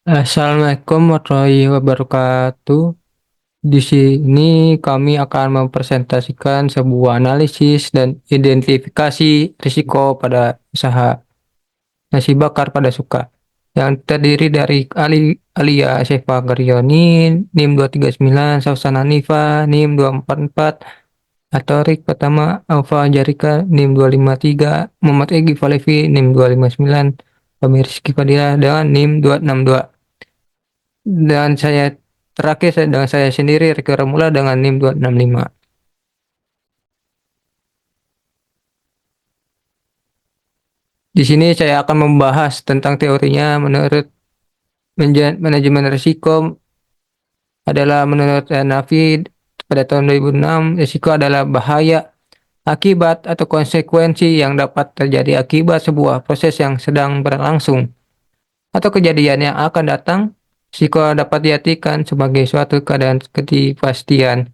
Assalamualaikum warahmatullahi wabarakatuh. Di sini kami akan mempresentasikan sebuah analisis dan identifikasi risiko pada usaha nasi bakar pada suka yang terdiri dari Alia Sefa Garyoni, NIM 239, Sausana Nifa, NIM 244, Atorik Pertama Alfa Jarika, NIM 253, Muhammad Egi Falevi, NIM 259, Pamir Rizky Fadila dengan NIM 262. Dan dengan saya sendiri Riki Ramula dengan NIM 265. Di sini saya akan membahas tentang teorinya menurut manajemen risiko menurut Nafi pada tahun 2006, risiko adalah bahaya akibat atau konsekuensi yang dapat terjadi akibat sebuah proses yang sedang berlangsung atau kejadian yang akan datang. Risiko dapat diartikan sebagai suatu keadaan ketidakpastian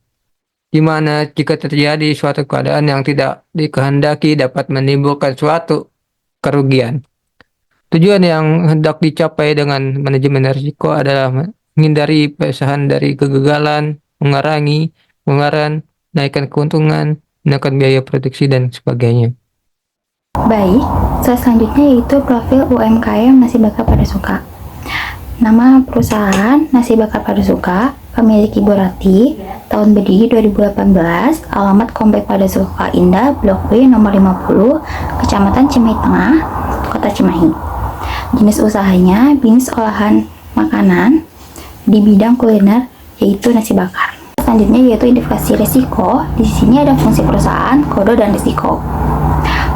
di mana jika terjadi suatu keadaan yang tidak dikehendaki dapat menimbulkan suatu kerugian. Tujuan yang hendak dicapai dengan manajemen risiko adalah menghindari perusahaan dari kegagalan, mengurangi pengeluaran, naikkan keuntungan, menekan biaya produksi, dan sebagainya. Baik, slide selanjutnya yaitu profil UMKM Nasi Bakar Pada Suka. Nama perusahaan Nasi Bakar Pada Suka, pemilik Ibu Rati, tahun berdiri 2018, alamat Komplek Pada Suka Indah, Blok B nomor 50, Kecamatan Cimahi Tengah, Kota Cimahi. Jenis usahanya bisnis olahan makanan di bidang kuliner yaitu nasi bakar. Selanjutnya yaitu identifikasi risiko. Di sini ada fungsi perusahaan, kode, dan risiko.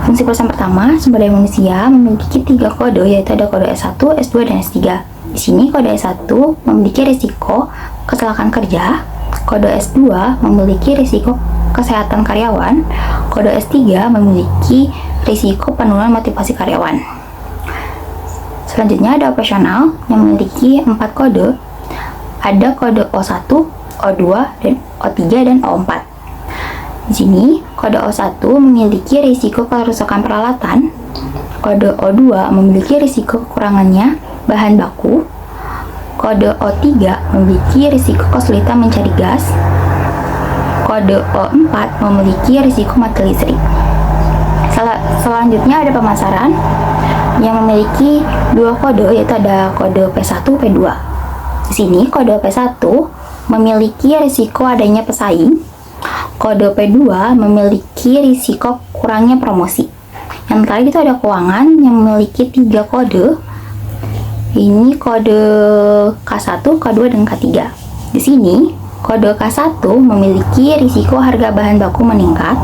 Fungsi perusahaan pertama, sumber daya manusia, memiliki 3 kode, yaitu ada kode S1, S2, dan S3. Di sini kode S1 memiliki risiko kecelakaan kerja, kode S2 memiliki risiko kesehatan karyawan, kode S3 memiliki risiko penurunan motivasi karyawan. Selanjutnya ada operasional yang memiliki 4 kode, ada kode O1, O2, dan O3, dan O4. Di sini, kode O1 memiliki risiko kerusakan peralatan, kode O2 memiliki risiko kekurangannya bahan baku, kode O3 memiliki risiko kesulitan mencari gas, kode O4 memiliki risiko mati listrik. Selanjutnya ada pemasaran yang memiliki 2 kode, yaitu ada kode P1, P2. Di sini kode P1 memiliki risiko adanya pesaing, kode P2 memiliki risiko kurangnya promosi. Yang terakhir itu ada keuangan yang memiliki 3 kode. Ini kode K1, K2, dan K3. Di sini kode K1 memiliki risiko harga bahan baku meningkat.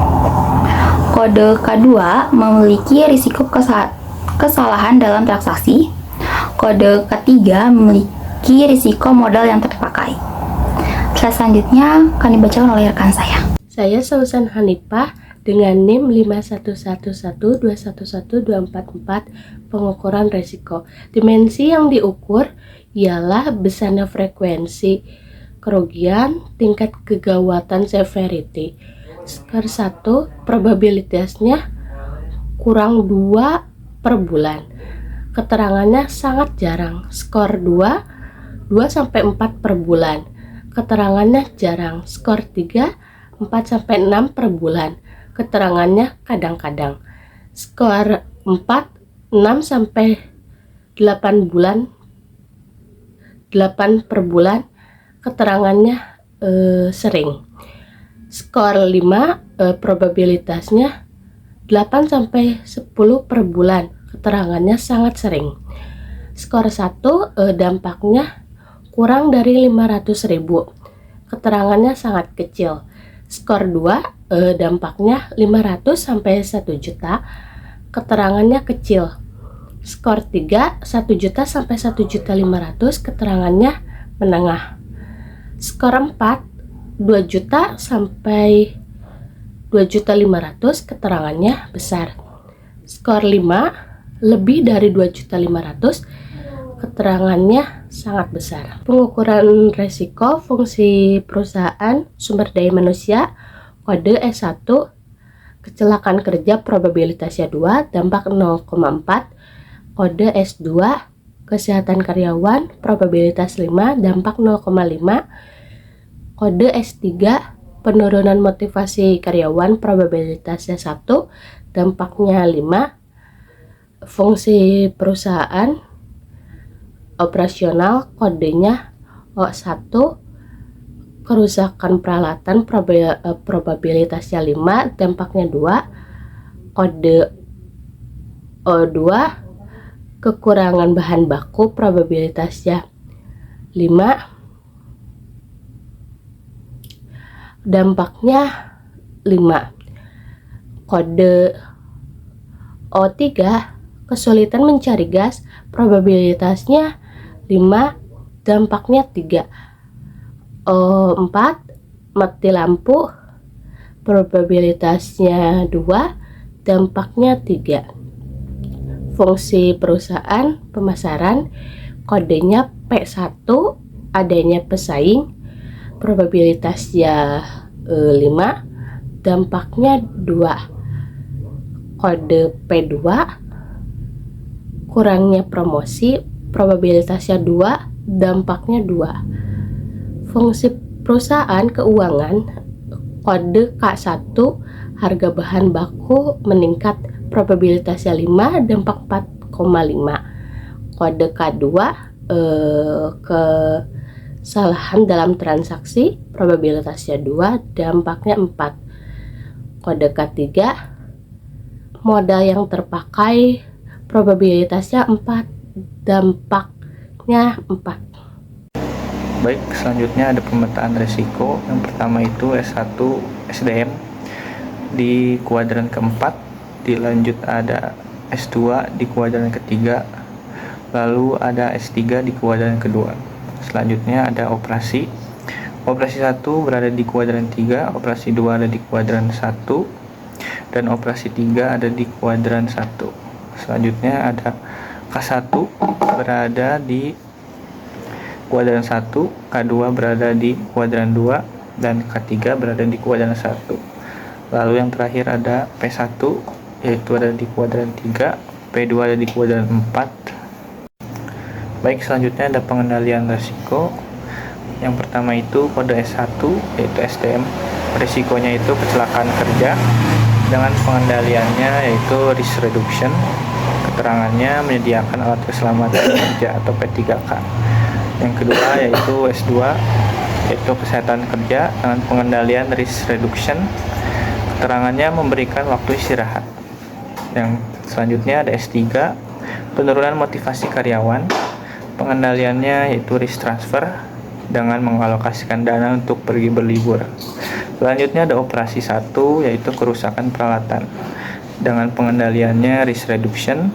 Kode K2 memiliki risiko kesalahan dalam transaksi. Kode K3 memiliki risiko modal yang terpakai. Slide selanjutnya akan dibacakan oleh rekan saya. Saya Sausan Hanifah dengan NIM 51112112444, pengukuran risiko. Dimensi yang diukur ialah besarnya frekuensi kerugian, tingkat kegawatan severity. Skor 1, probabilitasnya kurang 2 per bulan. Keterangannya sangat jarang. Skor 2, 2-4 per bulan. Keterangannya jarang. Skor 3, 4-6 per bulan. Keterangannya kadang-kadang. Skor 4, 6-8 bulan. 8 per bulan. Keterangannya sering. Skor 5, probabilitasnya 8-10 per bulan. Keterangannya sangat sering. Skor 1, dampaknya kurang dari 500.000. Keterangannya sangat kecil. Skor 2, dampaknya 500-1 juta. Keterangannya kecil. Skor 3, 1 juta sampai 1.500.000. Keterangannya menengah. Skor 4, 2 juta sampai 2.500.000. Keterangannya besar. Skor 5, lebih dari 2.500.000. Keterangannya sangat besar. Pengukuran risiko fungsi perusahaan, sumber daya manusia, kode S1, kecelakaan kerja probabilitasnya 2, dampak 0,4, kode S2, kesehatan karyawan, probabilitas 5, dampak 0,5. Kode S3, penurunan motivasi karyawan, probabilitasnya 1, dampaknya 5. Fungsi perusahaan operasional, kodenya O1, kerusakan peralatan, probabilitasnya 5, dampaknya 2. Kode O2, kekurangan bahan baku, probabilitasnya 5, dampaknya 5. Kode O3, kesulitan mencari gas, probabilitasnya 5, dampaknya 3. O4, mati lampu, probabilitasnya 2, dampaknya 3. Fungsi perusahaan pemasaran, kodenya P1, adanya pesaing, probabilitasnya 5, dampaknya 2. Kode P2, kurangnya promosi, probabilitasnya 2, dampaknya 2. Fungsi perusahaan keuangan, kode K1, harga bahan baku meningkat, probabilitasnya 5, dampak 4,5. Kode K2, kesalahan dalam transaksi, probabilitasnya 2, dampaknya 4. Kode K3, modal yang terpakai, probabilitasnya 4, dampaknya 4. Baik, selanjutnya ada pemetaan risiko. Yang pertama itu S1 SDM di kuadran keempat, dilanjut ada S2 di kuadran ketiga, lalu ada S3 di kuadran kedua. Selanjutnya ada operasi. Operasi 1 berada di kuadran 3, operasi 2 ada di kuadran 1, dan operasi 3 ada di kuadran 1. Selanjutnya ada K1 berada di kuadran 1, K2 berada di kuadran 2, dan K3 berada di kuadran 1. Lalu yang terakhir ada P1, yaitu ada di kuadran 3, P2 ada di kuadran 4. Baik, selanjutnya ada pengendalian risiko. Yang pertama itu kode S1, yaitu SDM. Risikonya itu kecelakaan kerja, dengan pengendaliannya yaitu risk reduction. Keterangannya menyediakan alat keselamatan kerja atau P3K. Yang kedua yaitu S2, yaitu kesehatan kerja, dengan pengendalian risk reduction. Keterangannya memberikan waktu istirahat. Yang selanjutnya ada S3, penurunan motivasi karyawan. Pengendaliannya yaitu risk transfer, dengan mengalokasikan dana untuk pergi berlibur. Selanjutnya ada operasi 1, yaitu kerusakan peralatan, dengan pengendaliannya risk reduction,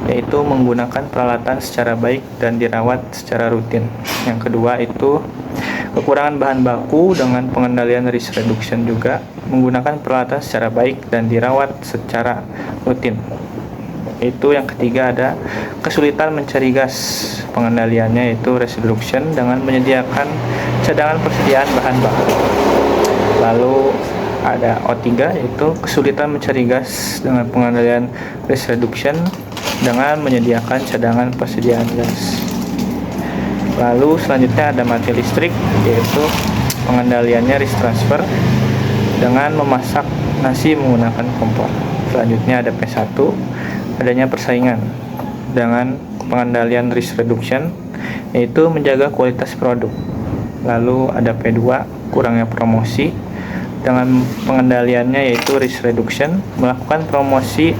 yaitu menggunakan peralatan secara baik dan dirawat secara rutin. Yang kedua itu kekurangan bahan baku, dengan pengendalian risk reduction juga, menggunakan peralatan secara baik dan dirawat secara rutin. Itu yang ketiga ada kesulitan mencari gas. Pengendaliannya yaitu risk reduction, dengan menyediakan cadangan persediaan bahan baku. Lalu ada O3, yaitu kesulitan mencari gas, dengan pengendalian risk reduction, dengan menyediakan cadangan persediaan gas. Lalu selanjutnya ada mati listrik, yaitu pengendaliannya risk transfer, dengan memasak nasi menggunakan kompor. Selanjutnya ada P1, adanya persaingan, dengan pengendalian risk reduction, yaitu menjaga kualitas produk. Lalu ada P2, kurangnya promosi, dengan pengendaliannya yaitu risk reduction, melakukan promosi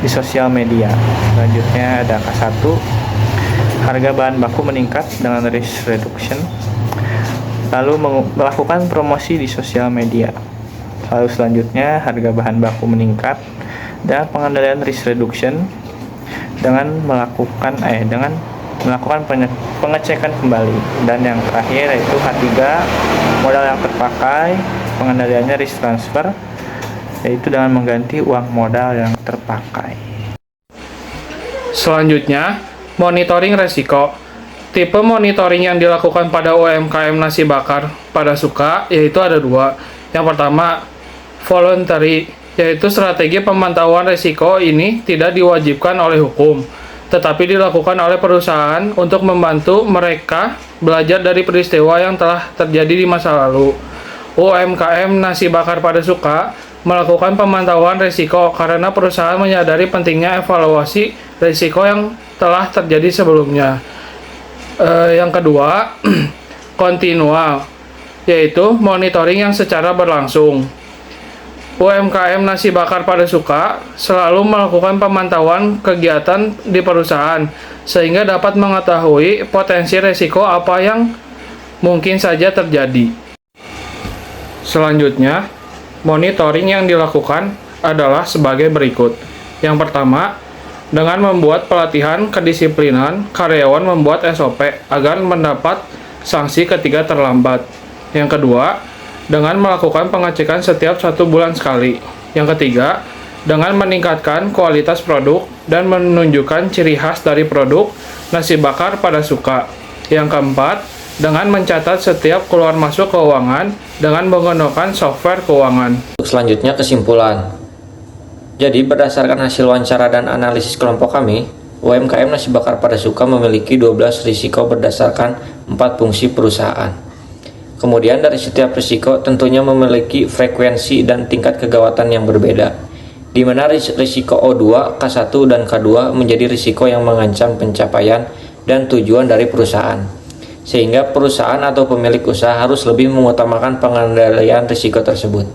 di sosial media. Selanjutnya ada K1, harga bahan baku meningkat, dengan risk reduction, lalu melakukan promosi di sosial media. Lalu selanjutnya harga bahan baku meningkat dan pengendalian risk reduction, dengan melakukan pengecekan kembali. Dan yang terakhir yaitu H3, modal yang terpakai, pengendaliannya risk transfer, yaitu dengan mengganti uang modal yang terpakai. Selanjutnya, monitoring resiko. Tipe monitoring yang dilakukan pada UMKM nasi bakar pada Suka yaitu ada 2. Yang pertama, voluntary, yaitu strategi pemantauan resiko ini tidak diwajibkan oleh hukum. tetapi dilakukan oleh perusahaan untuk membantu mereka belajar dari peristiwa yang telah terjadi di masa lalu. UMKM Nasi Bakar Pada Suka melakukan pemantauan risiko karena perusahaan menyadari pentingnya evaluasi risiko yang telah terjadi sebelumnya. Yang kedua, kontinual, yaitu monitoring yang secara berlangsung. UMKM Nasi Bakar Pada Suka selalu melakukan pemantauan kegiatan di perusahaan sehingga dapat mengetahui potensi risiko apa yang mungkin saja terjadi. Selanjutnya, monitoring yang dilakukan adalah sebagai berikut. Yang pertama, dengan membuat pelatihan kedisiplinan, karyawan membuat SOP agar mendapat sanksi ketika terlambat. Yang kedua, dengan melakukan pengecekan setiap 1 bulan sekali. Yang ketiga, dengan meningkatkan kualitas produk dan menunjukkan ciri khas dari produk Nasi Bakar Pada Suka. Yang keempat, dengan mencatat setiap keluar masuk keuangan dengan menggunakan software keuangan. Selanjutnya kesimpulan. Jadi berdasarkan hasil wawancara dan analisis kelompok kami, UMKM Nasi Bakar Pada Suka memiliki 12 risiko berdasarkan 4 fungsi perusahaan. Kemudian dari setiap risiko tentunya memiliki frekuensi dan tingkat kegawatan yang berbeda, di mana risiko O2, K1, dan K2 menjadi risiko yang mengancam pencapaian dan tujuan dari perusahaan, sehingga perusahaan atau pemilik usaha harus lebih mengutamakan pengendalian risiko tersebut.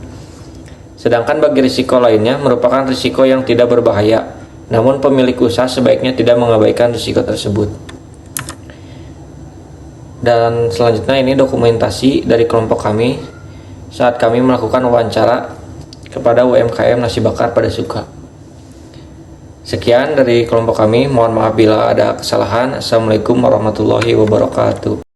Sedangkan bagi risiko lainnya merupakan risiko yang tidak berbahaya, namun pemilik usaha sebaiknya tidak mengabaikan risiko tersebut. Dan selanjutnya ini dokumentasi dari kelompok kami saat kami melakukan wawancara kepada UMKM Nasi Bakar Pada Suka. Sekian dari kelompok kami, mohon maaf bila ada kesalahan. Assalamualaikum warahmatullahi wabarakatuh.